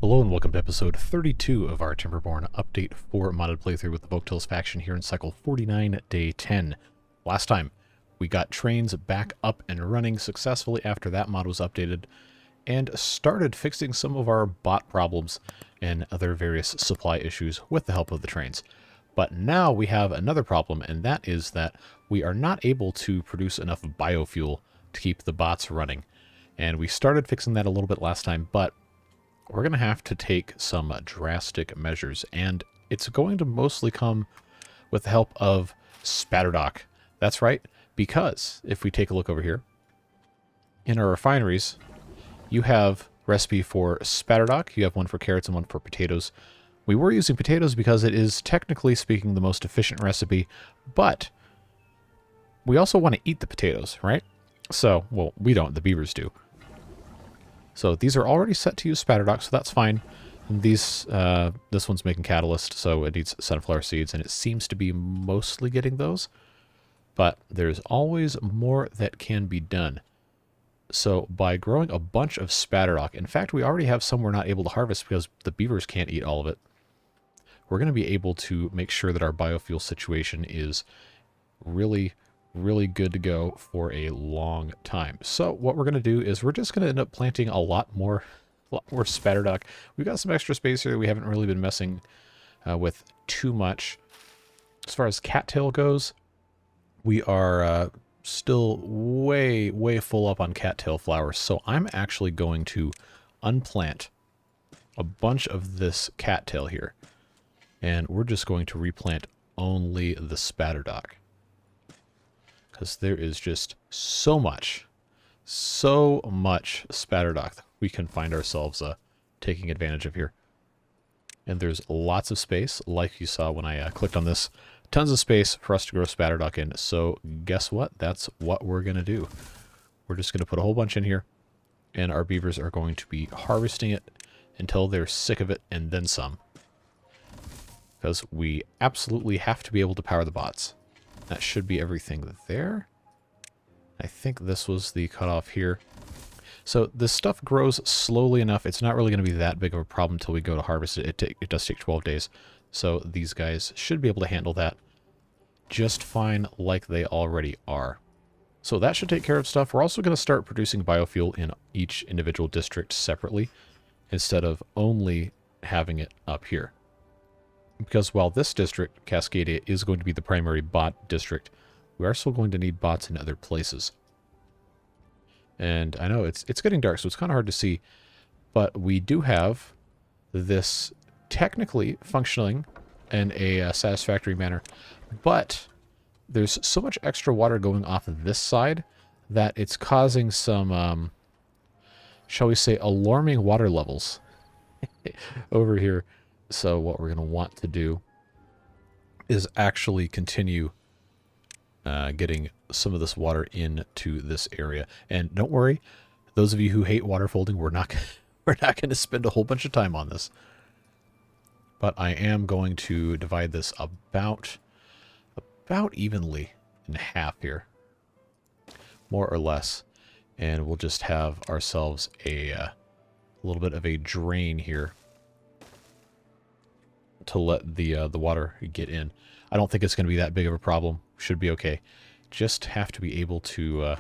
Hello and welcome to episode 32 of our Timberborn update for modded playthrough with the Volktills faction here in cycle 49, day 10. Last time, we got trains back up and running successfully after that mod was updated, and started fixing some of our bot problems and other various supply issues with the help of the trains. But now we have another problem, and that is that we are not able to produce enough biofuel to keep the bots running. And we started fixing that a little bit last time, but we're going to have to take some drastic measures, and it's going to mostly come with the help of spadderdock. That's right, because if we take a look over here, in our refineries, you have recipe for spadderdock, you have one for carrots and one for potatoes. We were using potatoes because it is technically speaking the most efficient recipe, but we also want to eat the potatoes, right? So, well, we don't, the beavers do. So these are already set to use spadderdock, so that's fine. And these, this one's making catalyst, so it needs sunflower seeds, and it seems to be mostly getting those. But there's always more that can be done. So by growing a bunch of spadderdock, in fact, we already have some we're not able to harvest because the beavers can't eat all of it. We're going to be able to make sure that our biofuel situation is really good to go for a long time. So what we're going to do is we're just going to end up planting a lot more spadderdock. We've got some extra space here that we haven't really been messing with too much. As far as cattail goes, we are still way full up on cattail flowers. So I'm actually going to unplant a bunch of this cattail here, and we're just going to replant only the spadderdock. Because there is just so much spadderdock that we can find ourselves taking advantage of here. And there's lots of space, like you saw when I clicked on this. Tons of space for us to grow spadderdock in. So guess what? That's what we're going to do. We're just going to put a whole bunch in here, and our beavers are going to be harvesting it until they're sick of it, and then some. Because we absolutely have to be able to power the bots. That should be everything there. I think this was the cutoff here. So this stuff grows slowly enough. It's not really going to be that big of a problem until we go to harvest it. It does take 12 days. So these guys should be able to handle that just fine, like they already are. So that should take care of stuff. We're also going to start producing biofuel in each individual district separately, instead of only having it up here. Because while this district, Cascadia, is going to be the primary bot district, we are still going to need bots in other places. And I know it's getting dark, so it's kind of hard to see, but we do have this technically functioning in a satisfactory manner, but there's so much extra water going off of this side that it's causing some, shall we say, alarming water levels over here. So what we're going to want to do is actually continue getting some of this water into this area. And don't worry, those of you who hate water folding, we're not going to spend a whole bunch of time on this. But I am going to divide this about evenly in half here, more or less. And we'll just have ourselves a little bit of a drain here to let the water get in. I don't think it's going to be that big of a problem. Should be okay. Just have to be able to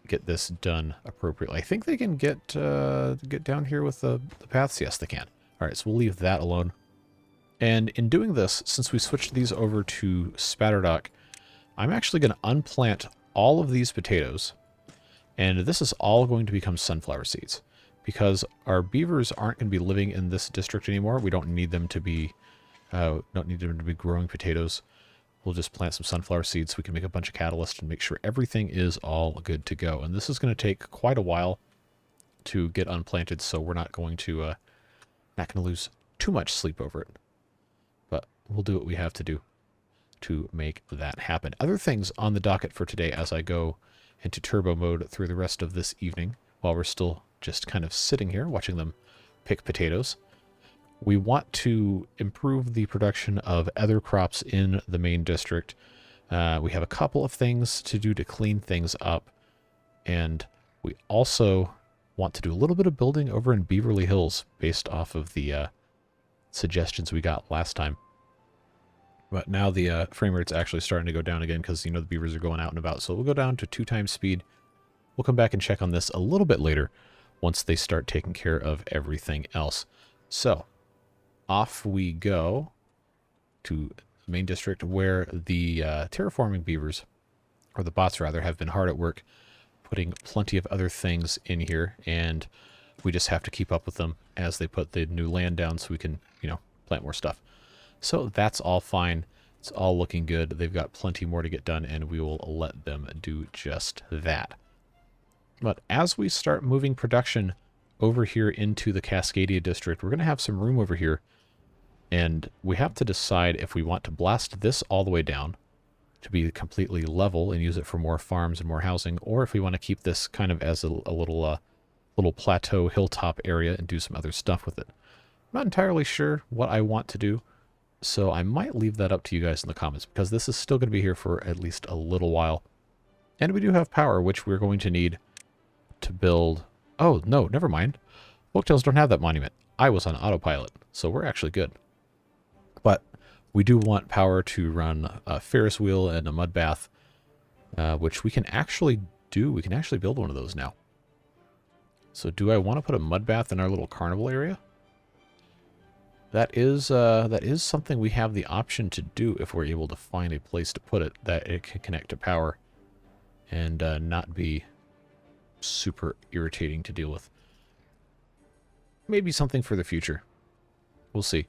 get this done appropriately. I think they can get down here with the paths. Yes, they can. All right, so we'll leave that alone. And in doing this, since we switched these over to spadderdock, I'm actually going to unplant all of these potatoes, and this is all going to become sunflower seeds. Because our beavers aren't going to be living in this district anymore. We don't need them to be, growing potatoes. We'll just plant some sunflower seeds so we can make a bunch of catalyst and make sure everything is all good to go. And this is going to take quite a while to get unplanted, so we're not going to lose too much sleep over it. But we'll do what we have to do to make that happen. Other things on the docket for today as I go into turbo mode through the rest of this evening, while we're still just kind of sitting here watching them pick potatoes. We want to improve the production of other crops in the main district. We have a couple of things to do to clean things up, and we also want to do a little bit of building over in Beaverly Hills based off of the suggestions we got last time. But now the frame rate's actually starting to go down again because, you know, the beavers are going out and about. So we'll go down to 2 times speed. We'll come back and check on this a little bit later once they start taking care of everything else. So off we go to the main district where the terraforming beavers, or the bots rather, have been hard at work putting plenty of other things in here, and we just have to keep up with them as they put the new land down so we can, you know, plant more stuff. So that's all fine. It's all looking good. They've got plenty more to get done, and we will let them do just that. But as we start moving production over here into the Cascadia district, we're going to have some room over here, and we have to decide if we want to blast this all the way down to be completely level and use it for more farms and more housing, or if we want to keep this kind of as a little plateau hilltop area and do some other stuff with it. I'm not entirely sure what I want to do, so I might leave that up to you guys in the comments, because this is still going to be here for at least a little while. And we do have power, which we're going to need to build... Oh, no, never mind. Folktales don't have that monument. I was on autopilot, so we're actually good. But we do want power to run a Ferris wheel and a mud bath, which we can actually do. We can actually build one of those now. So do I want to put a mud bath in our little carnival area? That is something we have the option to do if we're able to find a place to put it that it can connect to power and not be super irritating to deal with. Maybe something for the future. We'll see.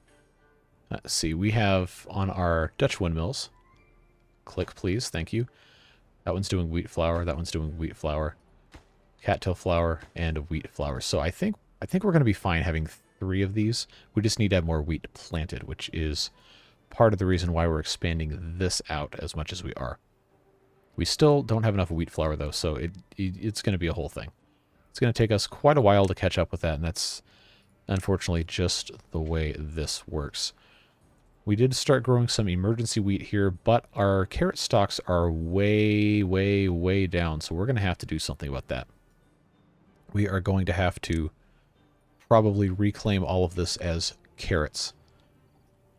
Let's see. We have on our Dutch windmills. Click, please. Thank you. That one's doing wheat flour. That one's doing wheat flour. Cattail flour and wheat flour. So I think we're going to be fine having 3 of these. We just need to have more wheat planted, which is part of the reason why we're expanding this out as much as we are. We still don't have enough wheat flour, though, so it's going to be a whole thing. It's going to take us quite a while to catch up with that, and that's unfortunately just the way this works. We did start growing some emergency wheat here, but our carrot stalks are way, way, way down, so we're going to have to do something about that. We are going to have to probably reclaim all of this as carrots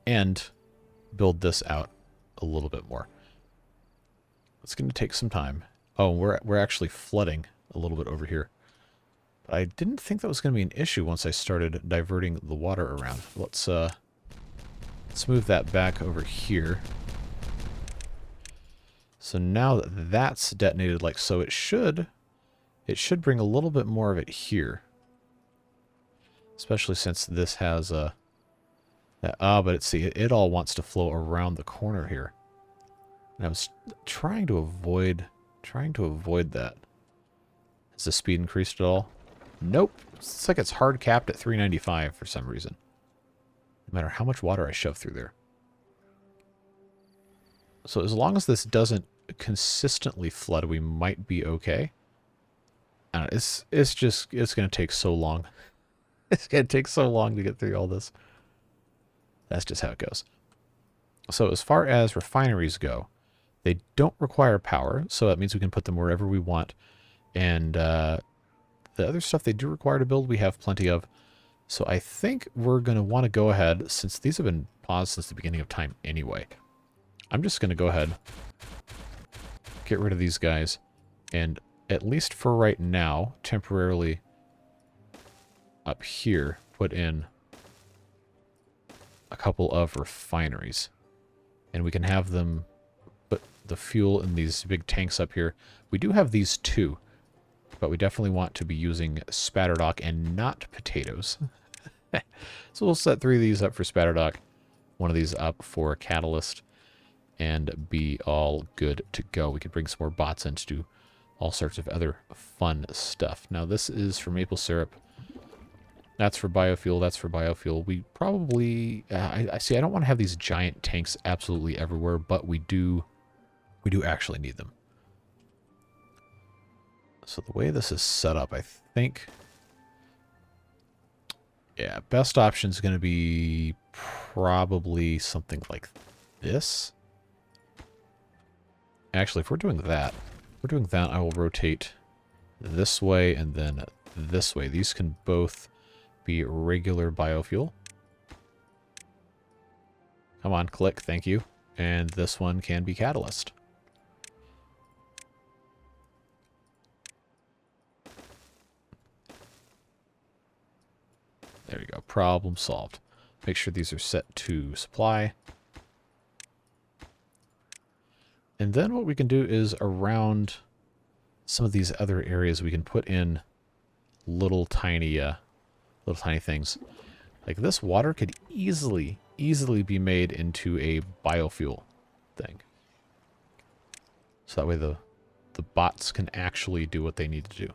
and build this out a little bit more. It's going to take some time. Oh, we're actually flooding a little bit over here. But I didn't think that was going to be an issue once I started diverting the water around. Let's move that back over here. So now that that's detonated like so, it should bring a little bit more of it here. Especially since this has a... but see, it all wants to flow around the corner here. And I was trying to avoid that. Has the speed increased at all? Nope. It's like it's hard capped at 395 for some reason. No matter how much water I shove through there. So as long as this doesn't consistently flood, we might be okay. I don't know, it's going to take so long. It's going to take so long to get through all this. That's just how it goes. So as far as refineries go, they don't require power, so that means we can put them wherever we want. And the other stuff they do require to build, we have plenty of. So I think we're going to want to go ahead, since these have been paused since the beginning of time anyway. I'm just going to go ahead, get rid of these guys, and at least for right now, temporarily up here, put in a couple of refineries. And we can have them put the fuel in these big tanks up here. We do have these 2, but we definitely want to be using spadderdock and not potatoes. So we'll set 3 of these up for spadderdock, 1 of these up for catalyst, and be all good to go. We could bring some more bots in to do all sorts of other fun stuff. Now this is for maple syrup. That's for biofuel. That's for biofuel. We probably... I see, I don't want to have these giant tanks absolutely everywhere, but we do actually need them. So the way this is set up, I think... Yeah, best option is going to be probably something like this. Actually, if we're doing that, I will rotate this way and then this way. These can both be regular biofuel. Come on, click, thank you. And this one can be catalyst. There you go, problem solved. Make sure these are set to supply. And then what we can do is around some of these other areas we can put in little tiny things. Like this water could easily be made into a biofuel thing. So that way the bots can actually do what they need to do.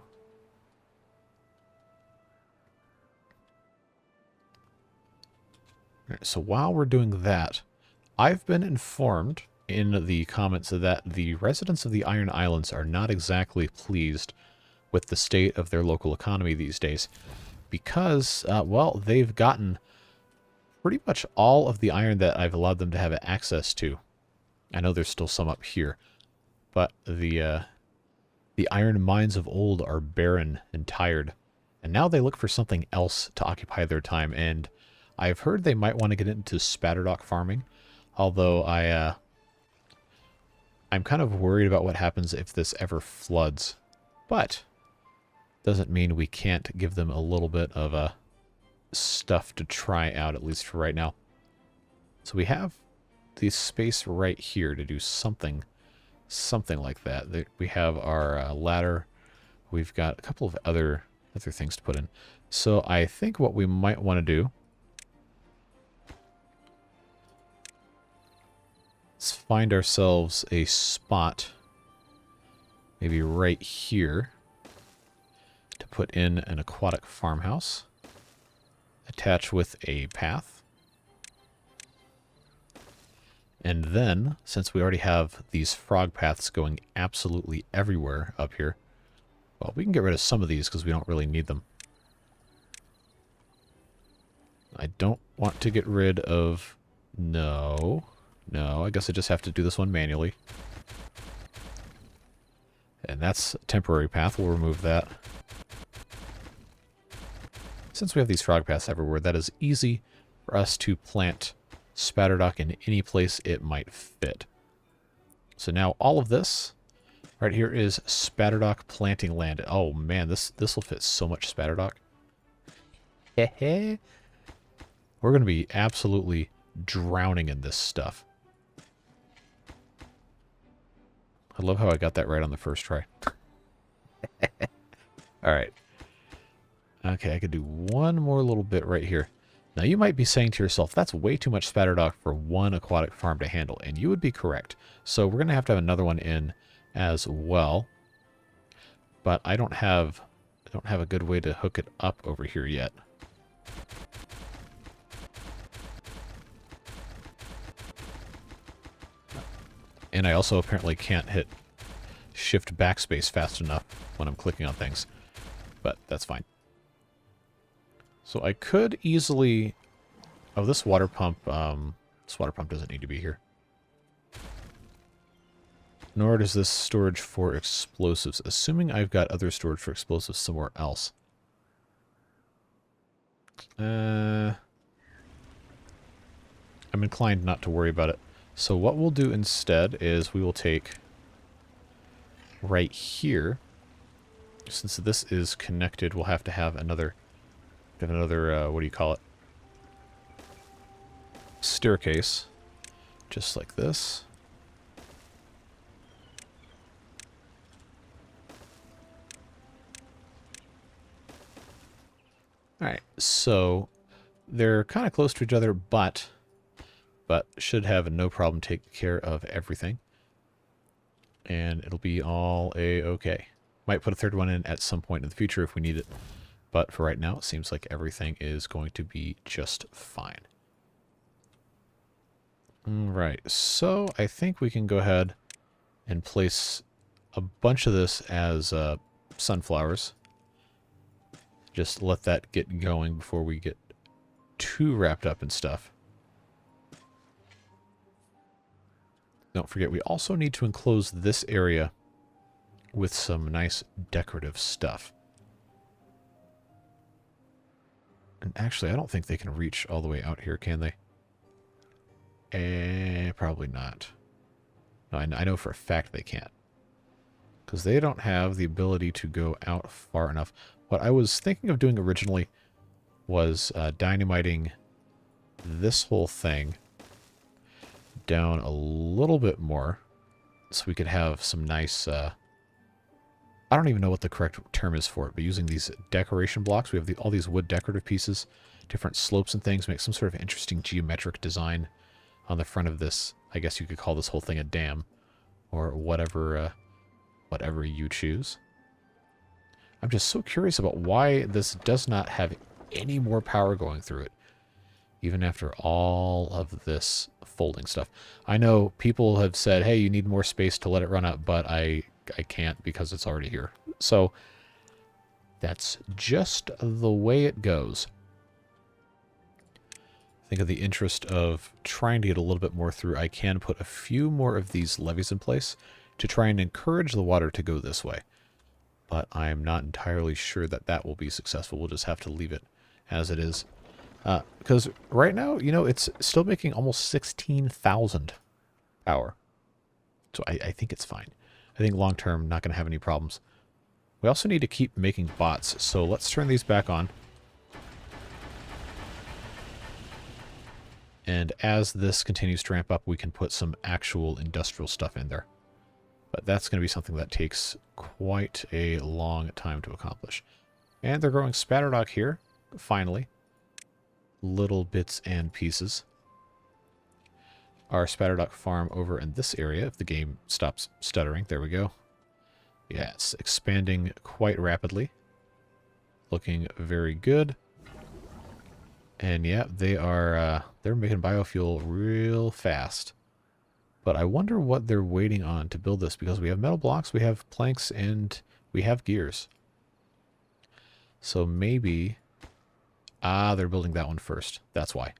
All right, so while we're doing that, I've been informed in the comments that the residents of the Iron Islands are not exactly pleased with the state of their local economy these days because, well, they've gotten pretty much all of the iron that I've allowed them to have access to. I know there's still some up here, but the iron mines of old are barren and tired, and now they look for something else to occupy their time, and I've heard they might want to get into spadderdock farming, although I'm kind of worried about what happens if this ever floods, but doesn't mean we can't give them a little bit of stuff to try out, at least for right now. So we have the space right here to do something like that. We have our ladder. We've got a couple of other things to put in. So I think what we might want to do, let's find ourselves a spot, maybe right here, to put in an aquatic farmhouse. Attach with a path. And then, since we already have these frog paths going absolutely everywhere up here, well, we can get rid of some of these because we don't really need them. I don't want to get rid of... No, I guess I just have to do this one manually. And that's a temporary path. We'll remove that. Since we have these frog paths everywhere, that is easy for us to plant spadderdock in any place it might fit. So now all of this right here is spadderdock planting land. Oh man, this will fit so much spadderdock. We're going to be absolutely drowning in this stuff. I love how I got that right on the first try. Alright. Okay, I could do one more little bit right here. Now you might be saying to yourself, that's way too much spadderdock for one aquatic farm to handle, and you would be correct. So we're going to have another one in as well. But I don't have a good way to hook it up over here yet. And I also apparently can't hit shift backspace fast enough when I'm clicking on things. But that's fine. So I could easily... Oh, this water pump doesn't need to be here. Nor does this storage for explosives, assuming I've got other storage for explosives somewhere else. I'm inclined not to worry about it. So what we'll do instead is we will take right here. Since this is connected, we'll have to have another what do you call it? Staircase. Just like this. Alright, so they're kind of close to each other, but should have no problem taking care of everything. And it'll be all a-okay. Might put a third one in at some point in the future if we need it. But for right now, it seems like everything is going to be just fine. Alright, so I think we can go ahead and place a bunch of this as sunflowers. Just let that get going before we get too wrapped up in stuff. Don't forget, we also need to enclose this area with some nice decorative stuff. And actually, I don't think they can reach all the way out here, can they? Probably not. No, I know for a fact they can't. Because they don't have the ability to go out far enough. What I was thinking of doing originally was dynamiting this whole thing down a little bit more so we could have some nice... I don't even know what the correct term is for it, but using these decoration blocks, we have all these wood decorative pieces, different slopes and things, make some sort of interesting geometric design on the front of this. I guess you could call this whole thing a dam, or whatever you choose. I'm just so curious about why this does not have any more power going through it, even after all of this folding stuff. I know people have said, hey, you need more space to let it run out, but I can't because it's already here. So that's just the way it goes. I think in the interest of trying to get a little bit more through, I can put a few more of these levees in place to try and encourage the water to go this way. But I'm not entirely sure that that will be successful. We'll just have to leave it as it is. Because right now, you know, it's still making almost 16,000 power. So I think it's fine. I think long term, not going to have any problems. We also need to keep making bots, so let's turn these back on. And as this continues to ramp up, we can put some actual industrial stuff in there. But that's going to be something that takes quite a long time to accomplish. And they're growing spadderdock here, finally. Little bits and pieces. Our spadderdock farm over in this area, if the game stops stuttering, there we go. Yeah, it's expanding quite rapidly. Looking very good. And yeah, they're making biofuel real fast. But I wonder what they're waiting on to build this, because we have metal blocks, we have planks, and we have gears. So maybe... Ah, they're building that one first. That's why.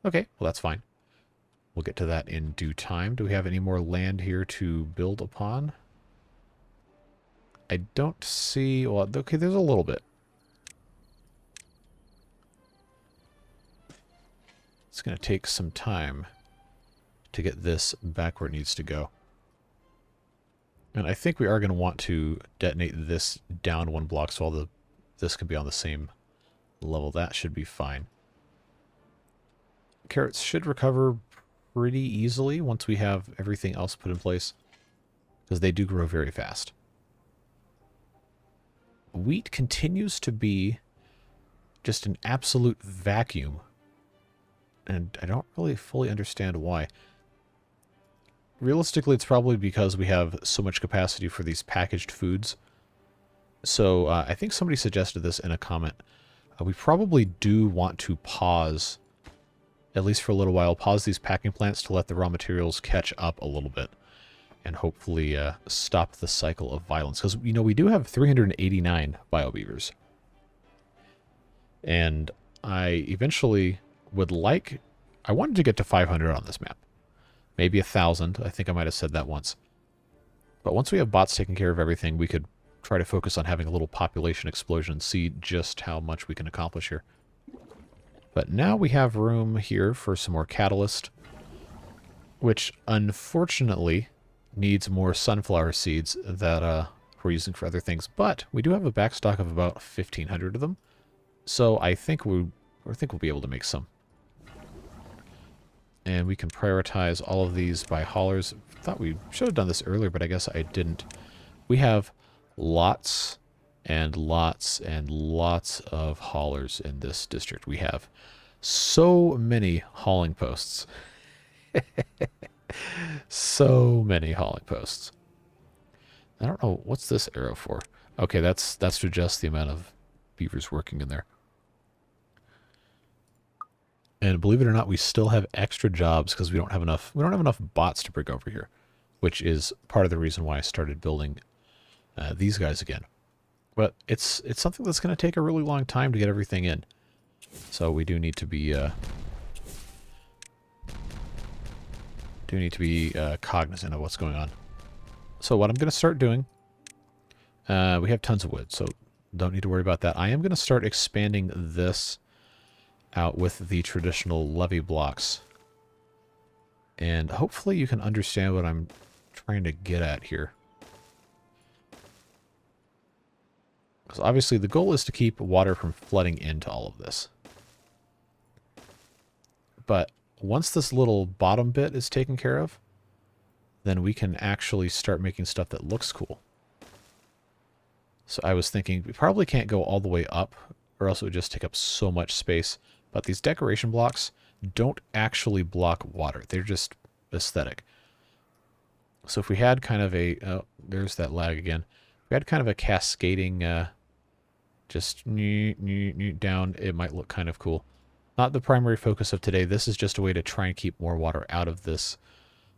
Okay, well that's fine. We'll get to that in due time. Do we have any more land here to build upon? I don't see... Well, okay, there's a little bit. It's going to take some time to get this back where it needs to go. And I think we are going to want to detonate this down one block so all this can be on the same level. That should be fine. Carrots should recover pretty easily once we have everything else put in place, because they do grow very fast. Wheat continues to be just an absolute vacuum, and I don't really fully understand why. Realistically, it's probably because we have so much capacity for these packaged foods. So I think somebody suggested this in a comment. We probably do want to pause, at least for a little while, pause these packing plants to let the raw materials catch up a little bit and hopefully stop the cycle of violence. Because, you know, we do have 389 biobeavers. And I eventually would like... I wanted to get to 500 on this map. Maybe 1,000. I think I might have said that once. But once we have bots taking care of everything, we could try to focus on having a little population explosion and see just how much we can accomplish here. But now we have room here for some more catalyst, which unfortunately needs more sunflower seeds that we're using for other things. But we do have a backstock of about 1,500 of them, so I think we'll be able to make some. And we can prioritize all of these by haulers. Thought we should have done this earlier, but I guess I didn't. We have lots and lots and lots of haulers in this district. We have so many hauling posts. So many hauling posts. I don't know, what's this arrow for? Okay, that's to adjust the amount of beavers working in there. And believe it or not, we still have extra jobs because we don't have enough bots to bring over here, which is part of the reason why I started building these guys again. But it's something that's going to take a really long time to get everything in. So we do need to be cognizant of what's going on. So what I'm going to start doing, we have tons of wood, so don't need to worry about that. I am going to start expanding this out with the traditional levee blocks. And hopefully you can understand what I'm trying to get at here. Because obviously the goal is to keep water from flooding into all of this. But once this little bottom bit is taken care of, then we can actually start making stuff that looks cool. So I was thinking we probably can't go all the way up, or else it would just take up so much space. But these decoration blocks don't actually block water. They're just aesthetic. So if we had kind of a... Oh, there's that lag again. If we had kind of a cascading... just down, it might look kind of cool. Not the primary focus of today. This is just a way to try and keep more water out of this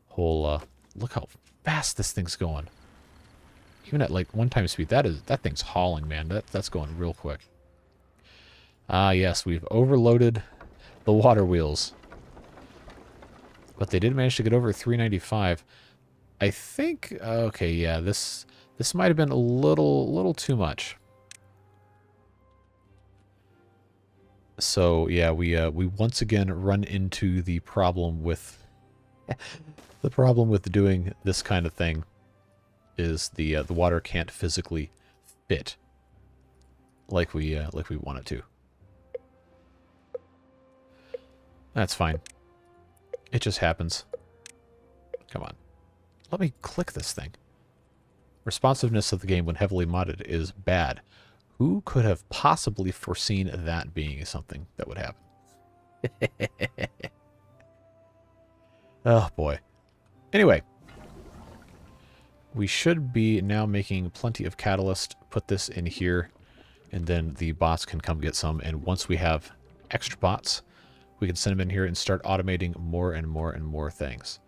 whole... look how fast this thing's going. Even at like 1x speed, that thing's hauling, man. That's going real quick. Ah, yes, we've overloaded the water wheels. But they did manage to get over 395. I think, okay, yeah, this might have been a little too much. So, yeah, we once again run into the problem with doing this kind of thing is the water can't physically fit like we want it to. That's fine. It just happens. Come on. Let me click this thing. Responsiveness of the game when heavily modded is bad. Who could have possibly foreseen that being something that would happen? Oh, boy. Anyway. We should be now making plenty of catalyst. Put this in here. And then the bots can come get some. And once we have extra bots, we can send them in here and start automating more and more and more things.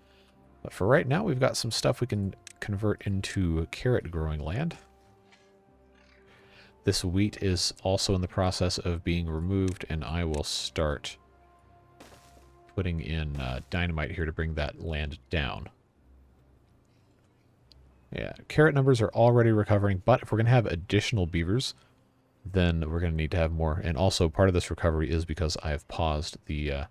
But for right now, we've got some stuff we can convert into carrot growing land. This wheat is also in the process of being removed, and I will start putting in dynamite here to bring that land down. Yeah, carrot numbers are already recovering, but if we're going to have additional beavers, then we're going to need to have more. And also, part of this recovery is because I have paused the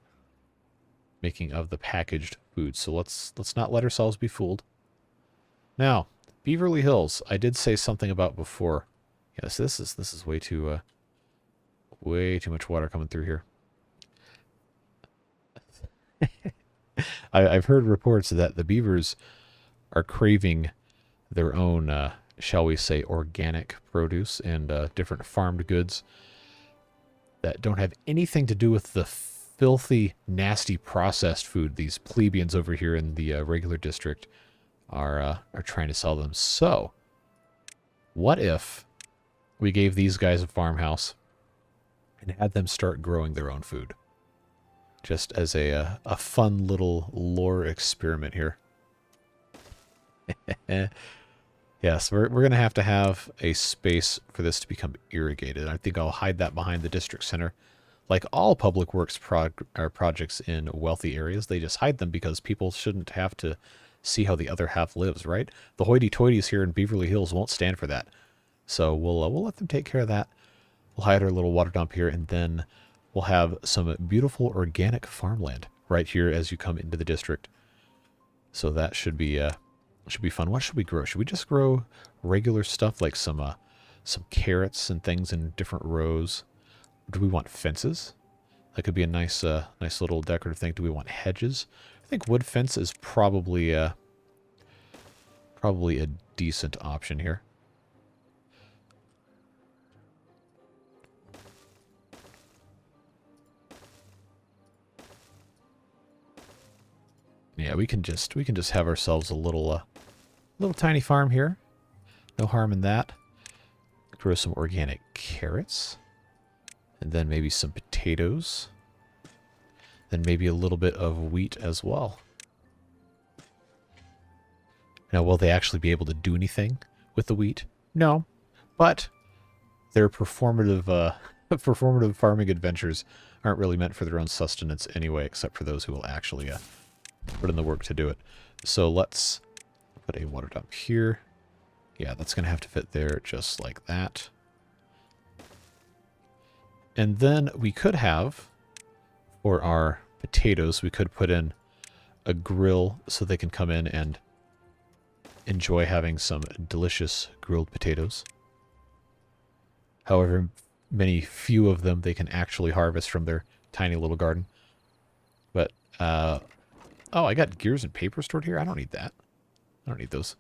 making of the packaged food. So let's not let ourselves be fooled. Now, Beaverly Hills, I did say something about before. Yes, this is way too much water coming through here. I've heard reports that the beavers are craving their own, shall we say, organic produce and different farmed goods that don't have anything to do with the filthy, nasty processed food these plebeians over here in the regular district are trying to sell them. So, what if we gave these guys a farmhouse and had them start growing their own food? Just as a fun little lore experiment here. Yes, we're going to have a space for this to become irrigated. I think I'll hide that behind the district center. Like all public works projects in wealthy areas, they just hide them because people shouldn't have to see how the other half lives, right? The hoity-toities here in Beaverly Hills won't stand for that. So we'll let them take care of that. We'll hide our little water dump here, and then we'll have some beautiful organic farmland right here as you come into the district. So that should be fun. What should we grow? Should we just grow regular stuff like some carrots and things in different rows? Do we want fences? That could be a nice little decorative thing. Do we want hedges? I think wood fence is probably a decent option here. Yeah, we can just have ourselves a little tiny farm here. No harm in that. Grow some organic carrots. And then maybe some potatoes. Then maybe a little bit of wheat as well. Now, will they actually be able to do anything with the wheat? No. But their performative performative farming adventures aren't really meant for their own sustenance anyway, except for those who will actually put in the work to do it. So let's put a water dump here. Yeah, that's going to have to fit there just like that. And then we could have For our potatoes, we could put in a grill so they can come in and enjoy having some delicious grilled potatoes. However few of them they can actually harvest from their tiny little garden. But, oh, I got gears and paper stored here? I don't need that. I don't need those.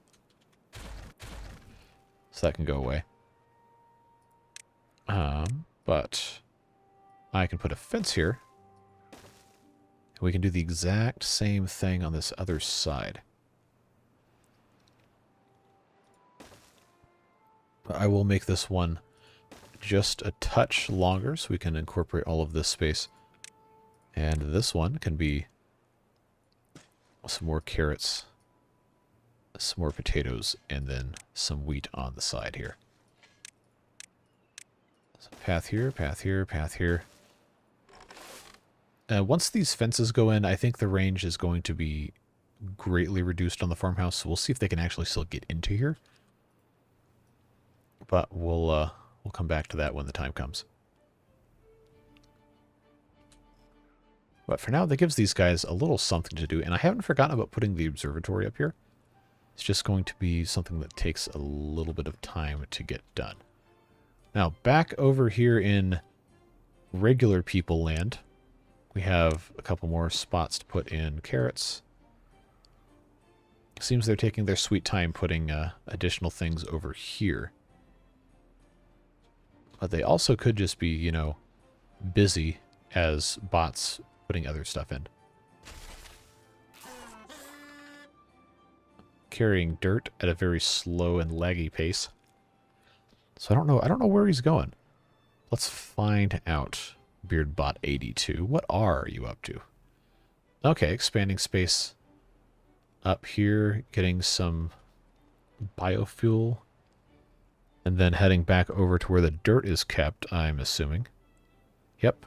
So that can go away. But I can put a fence here. And we can do the exact same thing on this other side. But I will make this one just a touch longer so we can incorporate all of this space. And this one can be some more carrots, some more potatoes, and then some wheat on the side here. So path here, path here, path here. Once these fences go in, I think the range is going to be greatly reduced on the farmhouse, so we'll see if they can actually still get into here. But we'll come back to that when the time comes. But for now, that gives these guys a little something to do. And I haven't forgotten about putting the observatory up here. It's just going to be something that takes a little bit of time to get done. Now, back over here in regular people land, we have a couple more spots to put in carrots. Seems they're taking their sweet time putting additional things over here. But they also could just be, you know, busy as bots putting other stuff in. Carrying dirt at a very slow and laggy pace. So I don't know where he's going. Let's find out. Beardbot 82. What are you up to? Okay, expanding space up here, getting some biofuel. And then heading back over to where the dirt is kept, I'm assuming. Yep.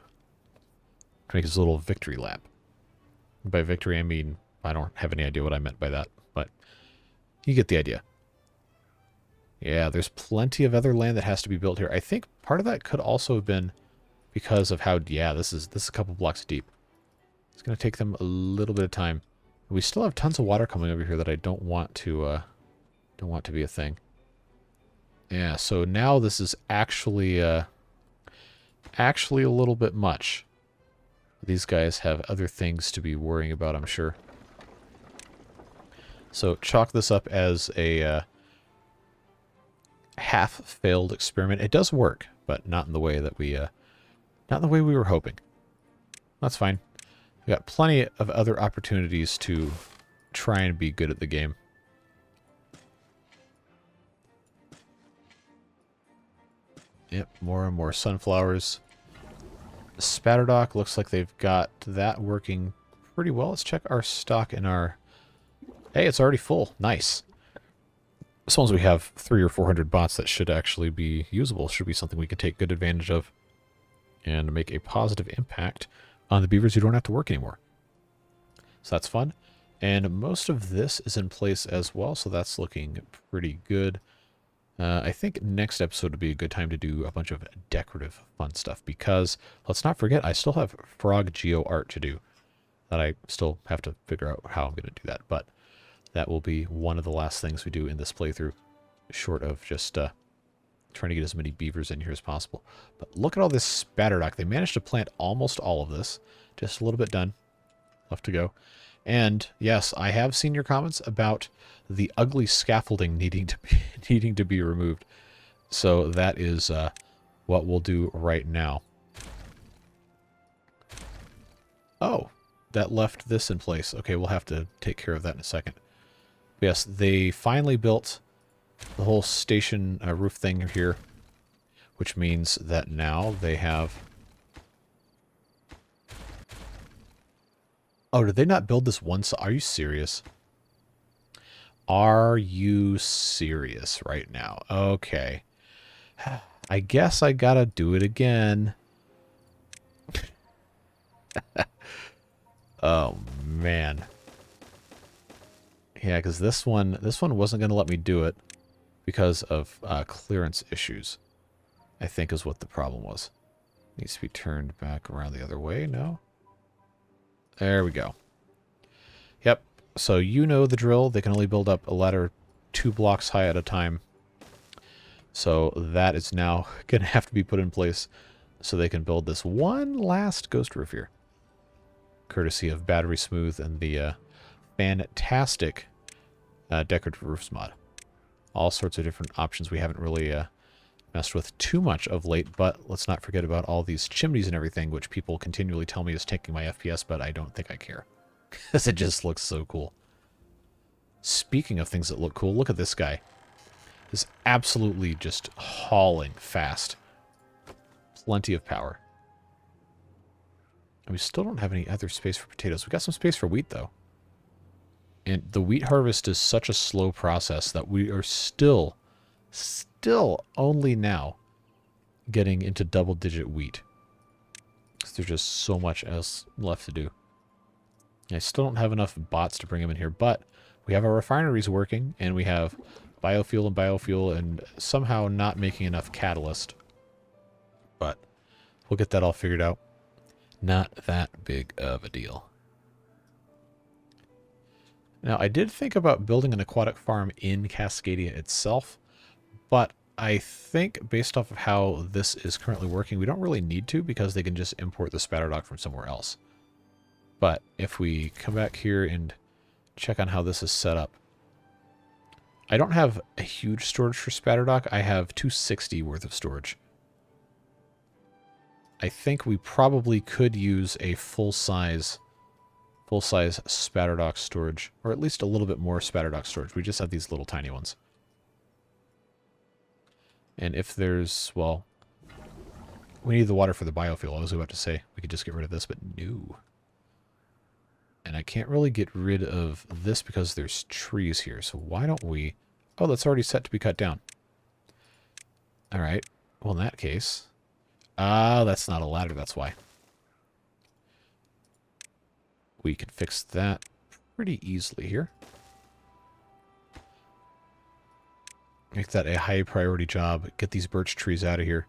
To make his little victory lap. By victory, I mean, I don't have any idea what I meant by that, but you get the idea. Yeah, there's plenty of other land that has to be built here. I think part of that could also have been because of how, yeah, this is a couple blocks deep. It's going to take them a little bit of time. We still have tons of water coming over here that I don't want to be a thing. Yeah, so now this is actually a little bit much. These guys have other things to be worrying about, I'm sure. So chalk this up as a half-failed experiment. It does work, but not in the way that we were hoping. That's fine. We got plenty of other opportunities to try and be good at the game. Yep, more and more sunflowers. Spadderdock looks like they've got that working pretty well. Let's check our stock and our... Hey, it's already full. Nice. As long as we have 300 or 400 bots, that should actually be usable. Should be something we can take good advantage of and make a positive impact on the beavers who don't have to work anymore. So that's fun. And most of this is in place as well, so that's looking pretty good. I think next episode would be a good time to do a bunch of decorative fun stuff, because let's not forget, I still have frog geo art to do that I still have to figure out how I'm going to do that. But that will be one of the last things we do in this playthrough, short of just trying to get as many beavers in here as possible. But look at all this spadderdock. They managed to plant almost all of this. Just a little bit done. Left to go. And yes, I have seen your comments about the ugly scaffolding needing to be removed. So that is what we'll do right now. Oh, that left this in place. Okay, we'll have to take care of that in a second. Yes, they finally built the whole station roof thing here, which means that now they have... Oh, did they not build this one side? Are you serious? Are you serious right now? Okay. I guess I gotta do it again. Oh, man. Yeah, because this one wasn't going to let me do it because of clearance issues, I think is what the problem was. Needs to be turned back around the other way, no? There we go. Yep. So you know the drill. They can only build up a ladder 2 blocks high at a time. So that is now going to have to be put in place so they can build this one last ghost roof here. Courtesy of Battery Smooth and the fantastic decorative roofs mod. All sorts of different options we haven't really messed with too much of late, but let's not forget about all these chimneys and everything, which people continually tell me is taking my FPS, but I don't think I care. Because it just looks so cool. Speaking of things that look cool, look at this guy. Is absolutely just hauling fast. Plenty of power. And we still don't have any other space for potatoes. We got some space for wheat, though. And the wheat harvest is such a slow process that we are still only now getting into double-digit wheat. Because there's just so much else left to do. I still don't have enough bots to bring them in here, but we have our refineries working, and we have biofuel, and somehow not making enough catalyst. But we'll get that all figured out. Not that big of a deal. Now, I did think about building an aquatic farm in Cascadia itself, but I think based off of how this is currently working, we don't really need to because they can just import the spadderdock from somewhere else. But if we come back here and check on how this is set up, I don't have a huge storage for spadderdock. I have 260 worth of storage. I think we probably could use a full-size spadderdock storage, or at least a little bit more spadderdock storage. We just have these little tiny ones. And if there's, well, we need the water for the biofuel. I was about to say we could just get rid of this, but no. And I can't really get rid of this because there's trees here. So why don't we... Oh, that's already set to be cut down. All right. Well, in that case... Ah, that's not a ladder, that's why. We can fix that pretty easily here. Make that a high priority job. Get these birch trees out of here.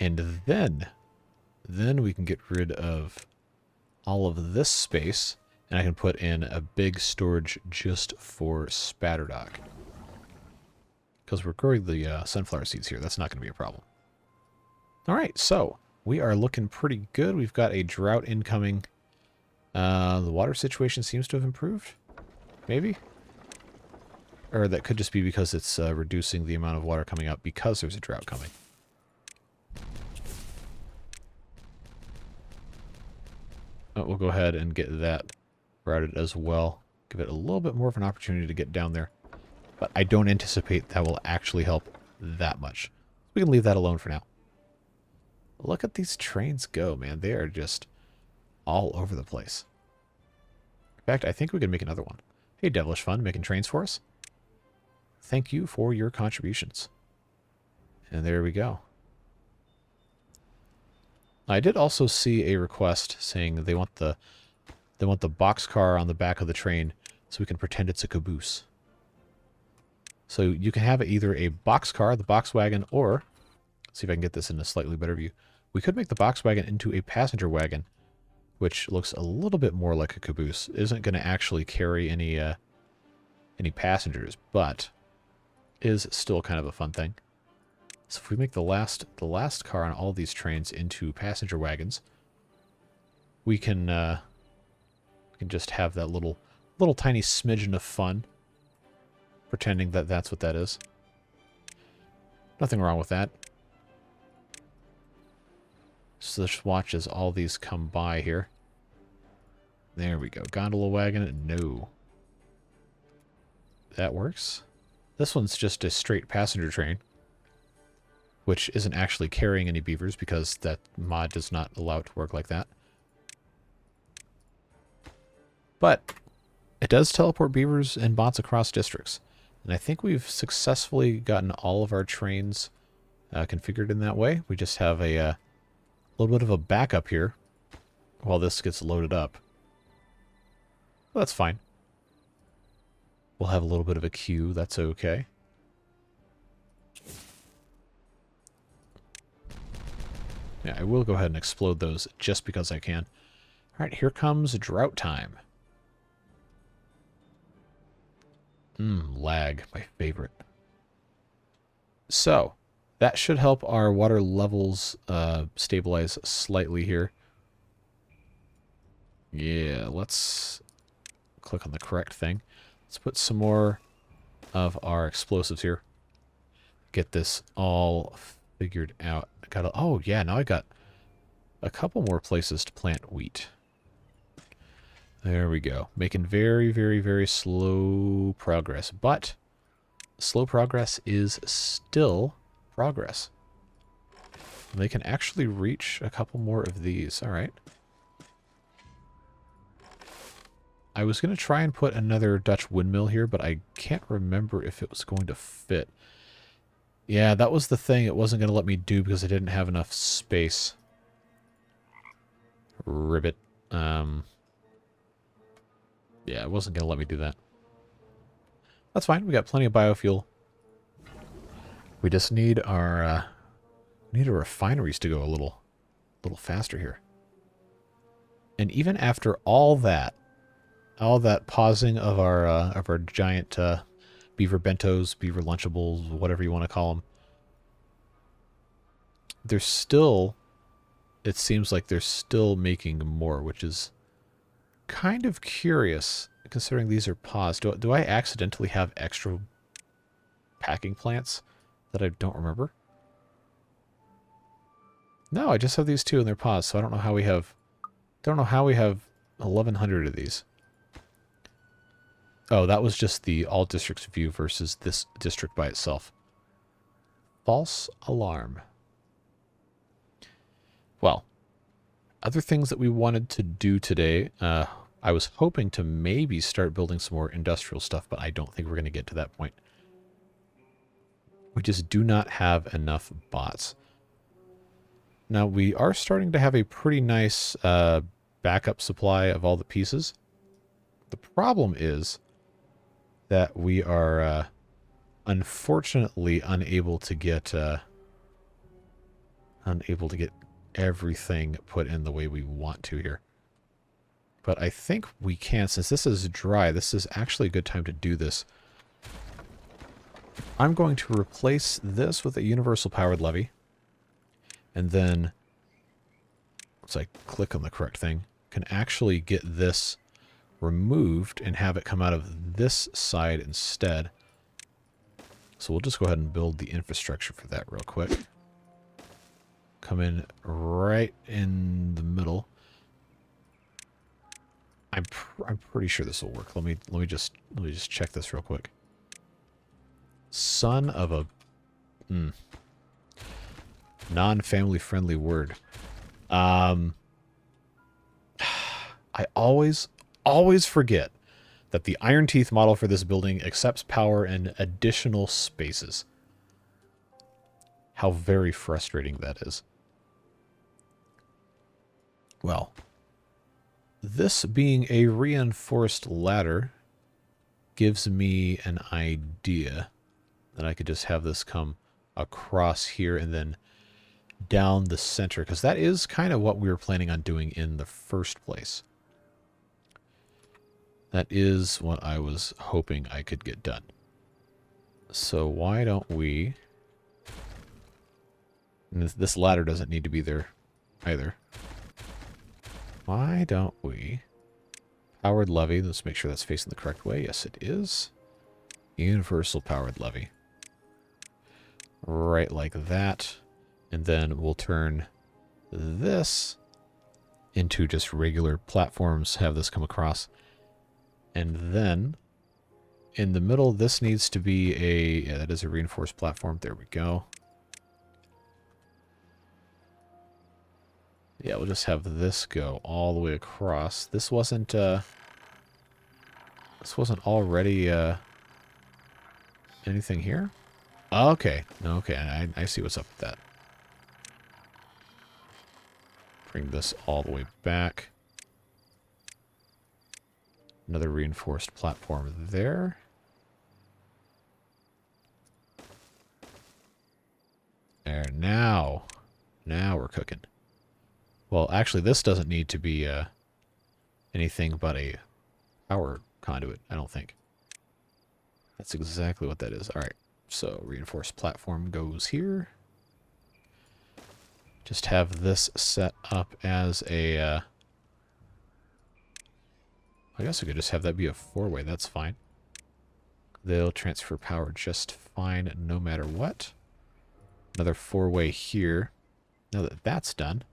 And then we can get rid of all of this space. And I can put in a big storage just for spadderdock. Because we're growing the sunflower seeds here. That's not going to be a problem. Alright, so we are looking pretty good. We've got a drought incoming. The water situation seems to have improved. Maybe? Or that could just be because it's reducing the amount of water coming out because there's a drought coming. Oh, we'll go ahead and get that routed as well. Give it a little bit more of an opportunity to get down there. But I don't anticipate that will actually help that much. We can leave that alone for now. Look at these trains go, man. They are just all over the place. In fact, I think we could make another one. Hey, Devilish Fun, making trains for us. Thank you for your contributions. And there we go. I did also see a request saying they want the boxcar on the back of the train so we can pretend it's a caboose. So you can have either a boxcar, the box wagon, or let's see if I can get this in a slightly better view. We could make the box wagon into a passenger wagon, which looks a little bit more like a caboose. Isn't going to actually carry any passengers, but is still kind of a fun thing. So if we make the last car on all these trains into passenger wagons, we can just have that little tiny smidgen of fun, pretending that that's what that is. Nothing wrong with that. So let's watch as all these come by here. There we go. Gondola wagon. No. That works. This one's just a straight passenger train, which isn't actually carrying any beavers because that mod does not allow it to work like that. But it does teleport beavers and bots across districts. And I think we've successfully gotten all of our trains configured in that way. We just have a little bit of a backup here while this gets loaded up. Well, that's fine. We'll have a little bit of a queue. That's okay. Yeah, I will go ahead and explode those just because I can. Alright, here comes drought time. Lag, my favorite. So, that should help our water levels stabilize slightly here. Yeah, let's click on the correct thing. Let's put some more of our explosives here. Get this all figured out. Oh, yeah, now I got a couple more places to plant wheat. There we go. Making very, very, very slow progress. But slow progress is still progress. They can actually reach a couple more of these. All right. I was going to try and put another Dutch windmill here, but I can't remember if it was going to fit. Yeah, that was the thing it wasn't going to let me do because I didn't have enough space. Ribbit. Yeah, it wasn't going to let me do that. That's fine. We got plenty of biofuel. We just need our refineries to go a little faster here. And even after all that pausing of our giant beaver bentos, beaver lunchables, whatever you want to call them, there's still, it seems like they're still making more, which is kind of curious, considering these are paused. Do I accidentally have extra packing plants that I don't remember? No, I just have these two and they're paused, so I don't know how we have 1,100 of these. Oh, that was just the all districts view versus this district by itself. False alarm. Well, other things that we wanted to do today, I was hoping to maybe start building some more industrial stuff, but I don't think we're going to get to that point. We just do not have enough bots. Now, we are starting to have a pretty nice backup supply of all the pieces. The problem is that we are unfortunately unable to get everything put in the way we want to here. But I think we can, since this is dry, this is actually a good time to do this. I'm going to replace this with a universal powered levee. And then, once I click on the correct thing, can actually get this removed and have it come out of this side instead. So we'll just go ahead and build the infrastructure for that real quick. Come in right in the middle. I'm pretty sure this will work. Let me just check this real quick. Son of a non-family friendly word. I always forget that the Iron Teeth model for this building accepts power in additional spaces. How very frustrating that is. Well, this being a reinforced ladder gives me an idea that I could just have this come across here and then down the center, because that is kind of what we were planning on doing in the first place. That is what I was hoping I could get done. So why don't we... And this ladder doesn't need to be there either. Why don't we... Powered levee. Let's make sure that's facing the correct way. Yes, it is. Universal powered levee. Right like that. And then we'll turn this into just regular platforms. Have this come across. And then in the middle, this needs to be a... Yeah, that is a reinforced platform. There we go. Yeah, we'll just have this go all the way across. This wasn't already anything here? Okay. Okay, I see what's up with that. Bring this all the way back. Another reinforced platform there. There, now we're cooking. Well, actually, this doesn't need to be anything but a power conduit, I don't think. That's exactly what that is. All right, so reinforced platform goes here. Just have this set up as a... I guess I could just have that be a 4-way. That's fine. They'll transfer power just fine no matter what. Another 4-way here. Now that that's done.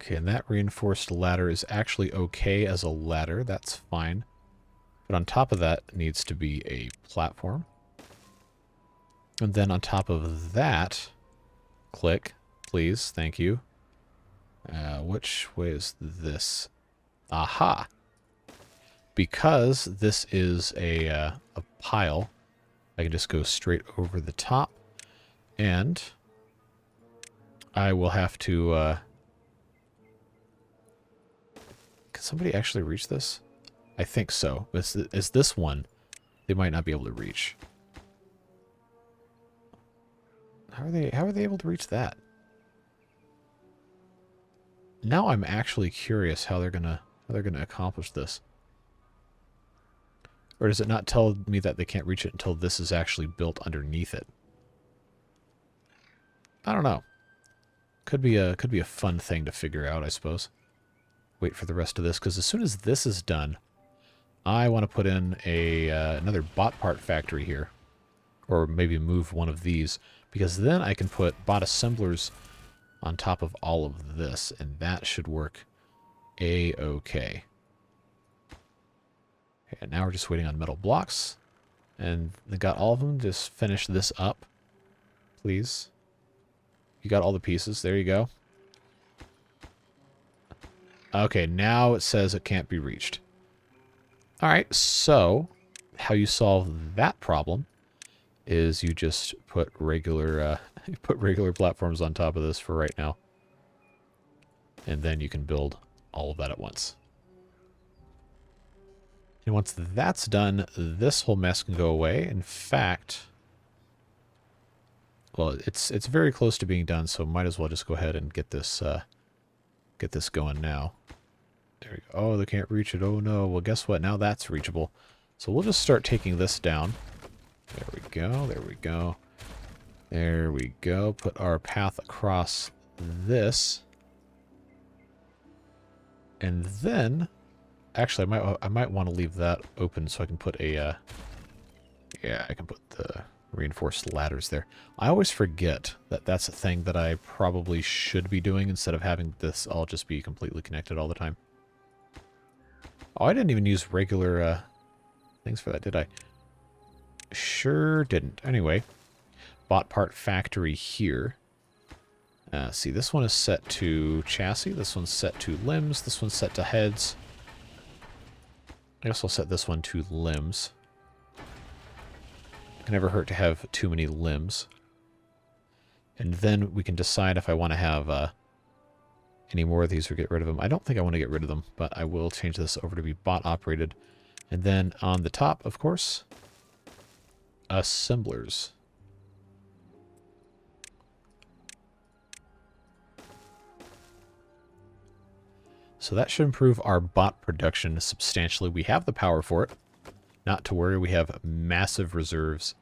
Okay, and that reinforced ladder is actually okay as a ladder. That's fine. But on top of that needs to be a platform. And then on top of that, click, please, thank you. Which way is this? Aha! Because this is a pile, I can just go straight over the top, and I will have to... Can somebody actually reach this? I think so. Is this one they might not be able to reach. How are they able to reach that? Now I'm actually curious how they're gonna accomplish this. Or does it not tell me that they can't reach it until this is actually built underneath it? I don't know. Could be a fun thing to figure out, I suppose. Wait for the rest of this, because as soon as this is done, I want to put in another bot part factory here. Or maybe move one of these, because then I can put bot assemblers on top of all of this, and that should work a-okay. Okay, and now we're just waiting on metal blocks, and they got all of them. Just finish this up, please. You got all the pieces. There you go. Okay, now it says it can't be reached. All right, so how you solve that problem is you just put regular platforms on top of this for right now. And then you can build all of that at once. And once that's done, this whole mess can go away. In fact, well, it's very close to being done, so might as well just go ahead and get this going now. There we go. Oh, they can't reach it. Oh no. Well, guess what? Now that's reachable. So we'll just start taking this down. There we go, there we go. There we go. Put our path across this. And then, actually, I might want to leave that open so I can put a, yeah, I can put the reinforced ladders there. I always forget that that's a thing that I probably should be doing instead of having this all just be completely connected all the time. Oh, I didn't even use regular things for that, did I? Sure didn't. Anyway, bot part factory here. See, this one is set to chassis. This one's set to limbs. This one's set to heads. I guess I'll set this one to limbs. It can never hurt to have too many limbs. And then we can decide if I want to have any more of these or get rid of them. I don't think I want to get rid of them, but I will change this over to be bot operated. And then on the top, of course, assemblers. So that should improve our bot production substantially. We have the power for it. Not to worry, we have massive reserves.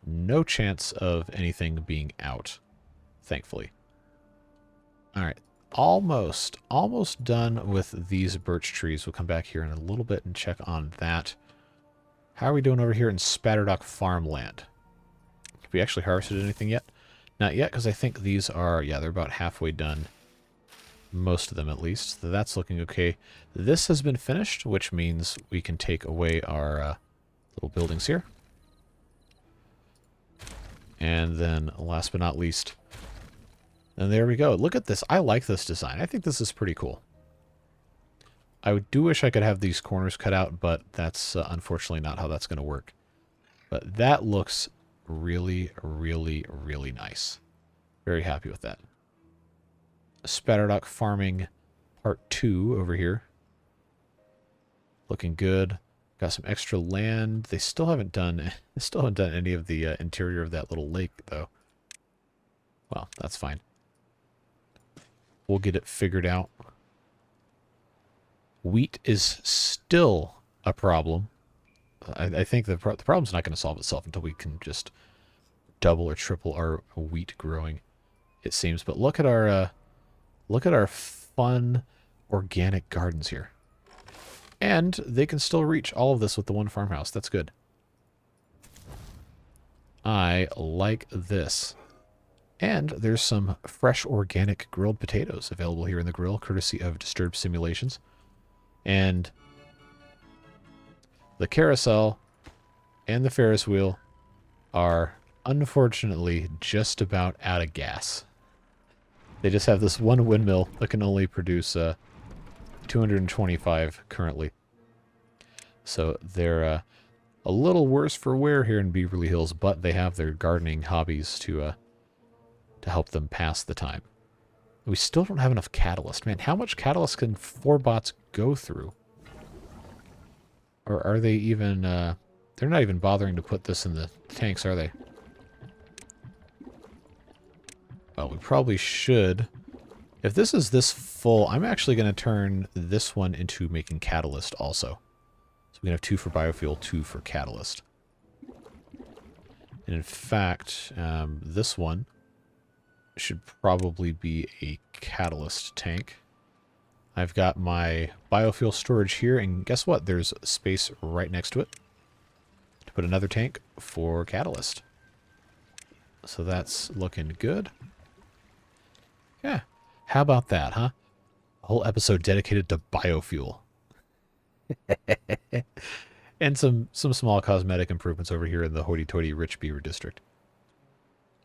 No chance of anything being out, thankfully. All right, almost done with these birch trees. We'll come back here in a little bit and check on that. How are we doing over here in Spadderdock farmland? Have we actually harvested anything yet? Not yet, because I think these are, yeah, they're about halfway done. Most of them, at least. So that's looking okay. This has been finished, which means we can take away our little buildings here. And then, last but not least, and there we go. Look at this. I like this design. I think this is pretty cool. I do wish I could have these corners cut out, but that's unfortunately not how that's going to work. But that looks really, really, really nice. Very happy with that. Spadderdock farming part 2 over here. Looking good. Got some extra land. They still haven't done any of the interior of that little lake though. Well, that's fine. We'll get it figured out. Wheat is still a problem. I think the problem's not going to solve itself until we can just double or triple our wheat growing, it seems. But look at our fun organic gardens here. And they can still reach all of this with the one farmhouse. That's good. I like this. And there's some fresh organic grilled potatoes available here in the grill, courtesy of Disturbed Simulations. And the carousel and the Ferris wheel are unfortunately just about out of gas. They just have this one windmill that can only produce 225 currently. So they're a little worse for wear here in Beverly Hills, but they have their gardening hobbies to help them pass the time. We still don't have enough catalyst. Man, how much catalyst can 4 bots go through? Or are they even... they're not even bothering to put this in the tanks, are they? Well, we probably should. If this is this full, I'm actually going to turn this one into making catalyst also. So we can have 2 for biofuel, 2 for catalyst. And in fact, this one should probably be a catalyst tank. I've got my biofuel storage here, and guess what? There's space right next to it to put another tank for catalyst. So that's looking good. Yeah. How about that, huh? A whole episode dedicated to biofuel. And some small cosmetic improvements over here in the hoity-toity Rich Beaver District.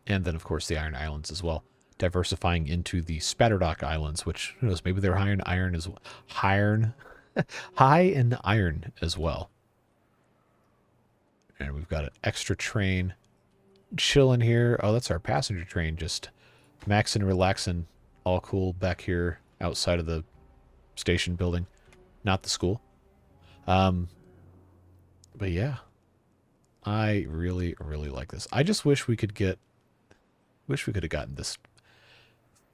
And then, of course, the Iron Islands as well. Diversifying into the Spadderdock Islands, which, who knows, maybe they're high in iron as well. High in iron as well. And we've got an extra train chilling here. Oh, that's our passenger train, just maxing, relaxing, all cool back here outside of the station building, not the school. But yeah, I really, really like this. I just wish we could have gotten this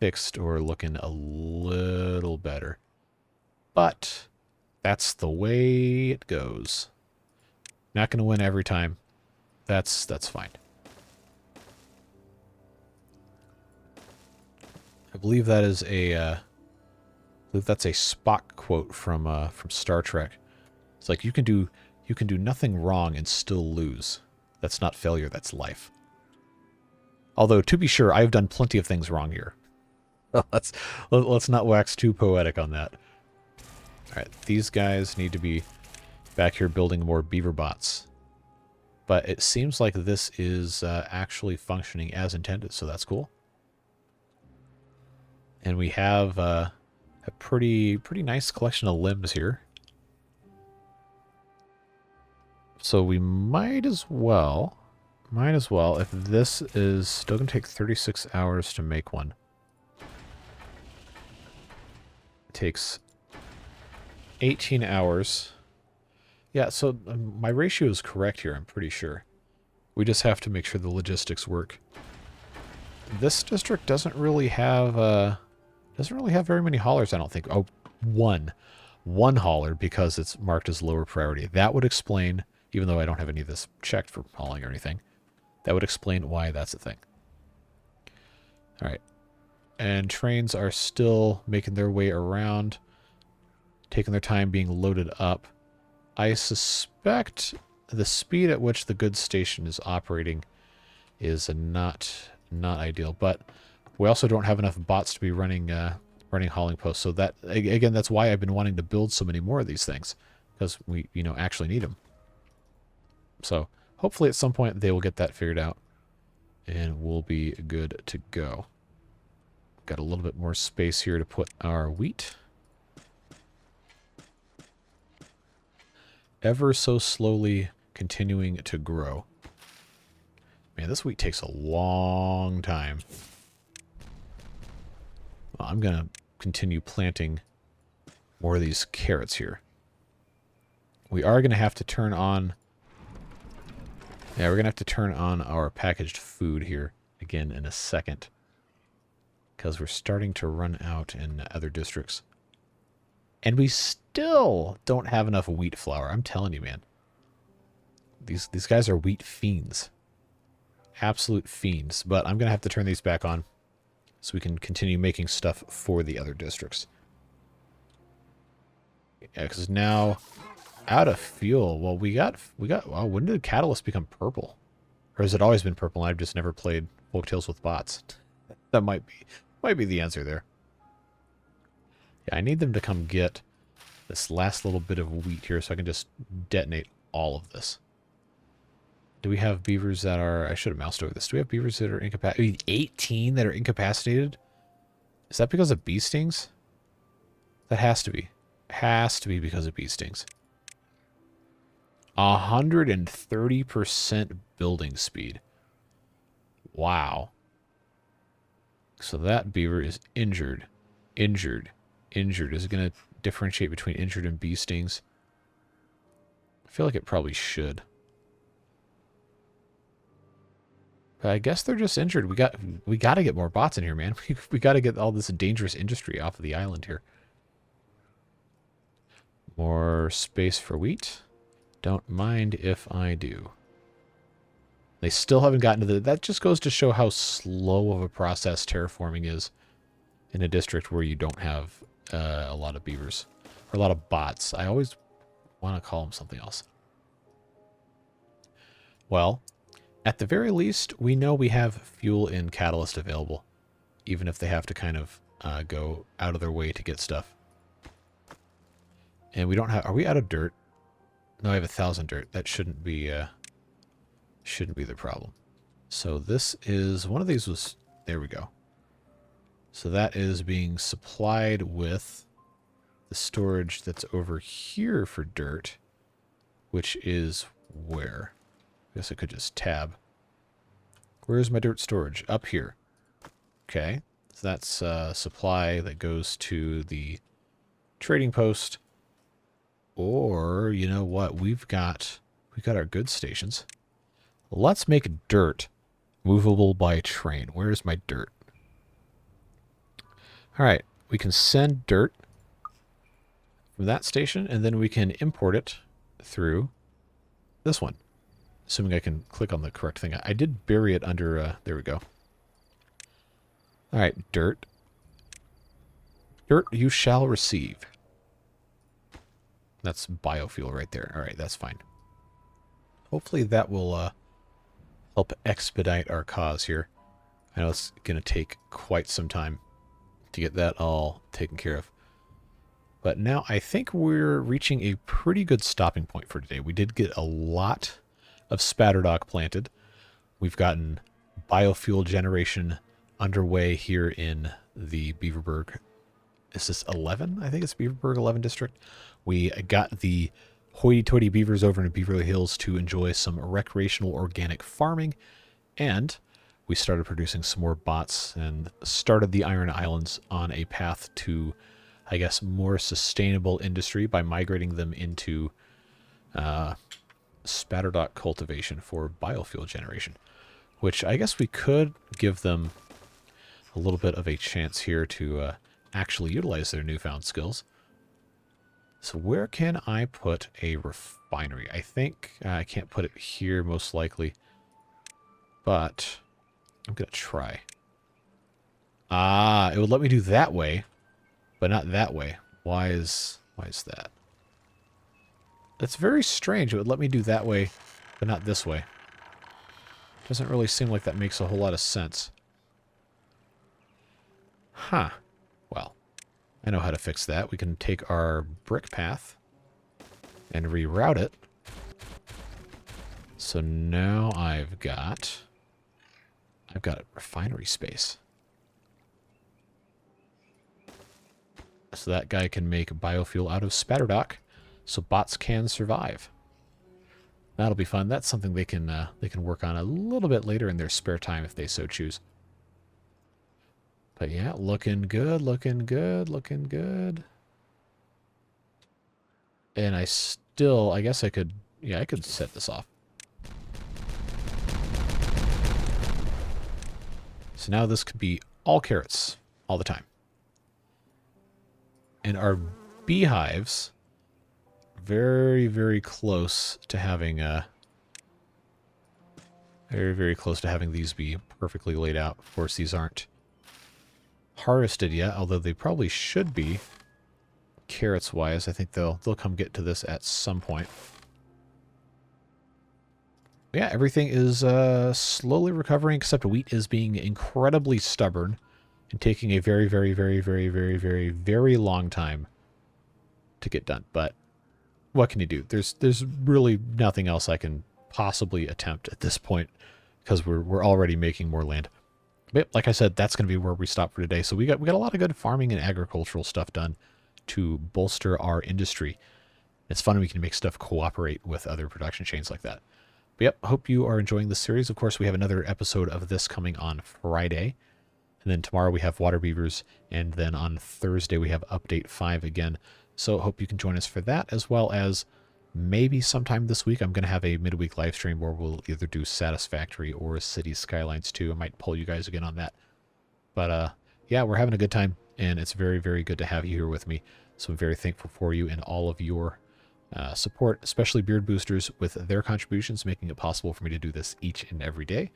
fixed or looking a little better. But that's the way it goes. Not going to win every time. That's fine. I believe that is that's a Spock quote from Star Trek. It's like you can do nothing wrong and still lose. That's not failure, that's life. Although, to be sure, I've done plenty of things wrong here. Let's not wax too poetic on that. Alright, these guys need to be back here building more beaver bots. But it seems like this is actually functioning as intended, so that's cool. And we have a pretty nice collection of limbs here. So we might as well, if this is still going to take 36 hours to make one. It takes 18 hours. Yeah, so my ratio is correct here, I'm pretty sure. We just have to make sure the logistics work. This district doesn't really have very many haulers, I don't think. Oh, one hauler because it's marked as lower priority. That would explain, even though I don't have any of this checked for hauling or anything, that would explain why that's a thing. All right. And trains are still making their way around, taking their time being loaded up. I suspect the speed at which the goods station is operating is not ideal, but we also don't have enough bots to be running hauling posts. So that, again, that's why I've been wanting to build so many more of these things, because we, actually need them. So hopefully at some point they will get that figured out and we'll be good to go. Got a little bit more space here to put our wheat. Ever so slowly continuing to grow. Man, this wheat takes a long time. Well, I'm going to continue planting more of these carrots here. We are going to have to turn on... Yeah, we're going to have to turn on our packaged food here again in a second. because we're starting to run out in other districts. And we still don't have enough wheat flour. I'm telling you, man. These guys are wheat fiends. Absolute fiends. But I'm going to have to turn these back on so we can continue making stuff for the other districts. Yeah, because now, out of fuel. Well, we got. Wow, when did Catalyst become purple? Or has it always been purple and I've just never played Folktales with bots? That might be the answer there. Yeah, I need them to come get this last little bit of wheat here so I can just detonate all of this. Do we have beavers that are... I should have moused over this. Do we have beavers that are incapacitated? 18 that are incapacitated? Is that because of bee stings? That has to be. Has to be because of bee stings. 130% building speed. Wow. So that beaver is injured. Injured. Injured. Is it going to differentiate between injured and bee stings? I feel like it probably should. But I guess they're just injured. We got to get more bots in here, man. We got to get all this dangerous industry off of the island here. More space for wheat. Don't mind if I do. They still haven't gotten to the... That just goes to show how slow of a process terraforming is in a district where you don't have a lot of beavers. Or a lot of bots. I always want to call them something else. Well, at the very least, we know we have fuel and catalyst available. Even if they have to kind of go out of their way to get stuff. And we don't have... Are we out of dirt? No, I have 1,000 dirt. That shouldn't be the problem. So this is... One of these was... There we go. So that is being supplied with the storage that's over here for dirt. Which is where? I guess I could just tab. Where's my dirt storage? Up here. Okay. So that's supply that goes to the trading post. Or, you know what? We've got our goods stations. Let's make dirt movable by train. Where's my dirt? All right. We can send dirt from that station, and then we can import it through this one. Assuming I can click on the correct thing. I did bury it under... there we go. All right. Dirt. Dirt you shall receive. That's biofuel right there. All right, that's fine. Hopefully that will help expedite our cause here. I know it's going to take quite some time to get that all taken care of. But now I think we're reaching a pretty good stopping point for today. We did get a lot of spadderdock planted. We've gotten biofuel generation underway here in the Beaverburg. Is this 11? I think it's Beaverburg 11 district. We got the hoity-toity beavers over in Beaverly Hills to enjoy some recreational organic farming. And we started producing some more bots and started the Iron Islands on a path to, I guess, more sustainable industry by migrating them into spadderdock cultivation for biofuel generation. Which I guess we could give them a little bit of a chance here to actually utilize their newfound skills. So where can I put a refinery? I think I can't put it here most likely, but I'm going to try. It would let me do that way, but not that way. Why is that? That's very strange. It would let me do that way, but not this way. Doesn't really seem like that makes a whole lot of sense. Huh. Well, I know how to fix that. We can take our brick path and reroute it. So now I've got refinery space. So that guy can make biofuel out of spadderdock, so bots can survive. That'll be fun. That's something they can work on a little bit later in their spare time if they so choose. But yeah, looking good, looking good, looking good. And I guess I could set this off. So now this could be all carrots. all the time. And our beehives, very, very close to having very close to having these be perfectly laid out. Of course, these aren't harvested yet, although they probably should be. Carrots wise, I think they'll come get to this at some point. Yeah, everything is slowly recovering, except wheat is being incredibly stubborn and taking a very, very, very, very, very, very, very long time to get done. But what can you do? There's really nothing else I can possibly attempt at this point because we're already making more land. But like I said, that's going to be where we stop for today. So we got a lot of good farming and agricultural stuff done to bolster our industry. It's fun when we can make stuff cooperate with other production chains like that. But yep, hope you are enjoying this series. Of course, we have another episode of this coming on Friday. And then tomorrow we have Water Beavers. And then on Thursday we have Update 5 again. So hope you can join us for that, as well as maybe sometime this week I'm going to have a midweek live stream where we'll either do Satisfactory or City Skylines 2. I might pull you guys again on that. But yeah, we're having a good time, and it's very, very good to have you here with me. So I'm very thankful for you and all of your support, especially Beard Boosters with their contributions, making it possible for me to do this each and every day.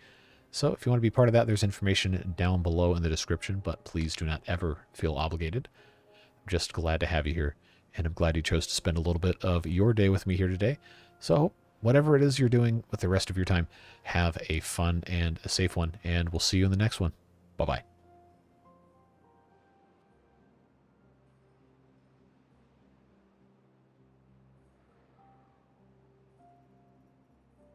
So if you want to be part of that, there's information down below in the description, but please do not ever feel obligated. I'm just glad to have you here, and I'm glad you chose to spend a little bit of your day with me here today. So whatever it is you're doing with the rest of your time, have a fun and a safe one, and we'll see you in the next one. Bye-bye.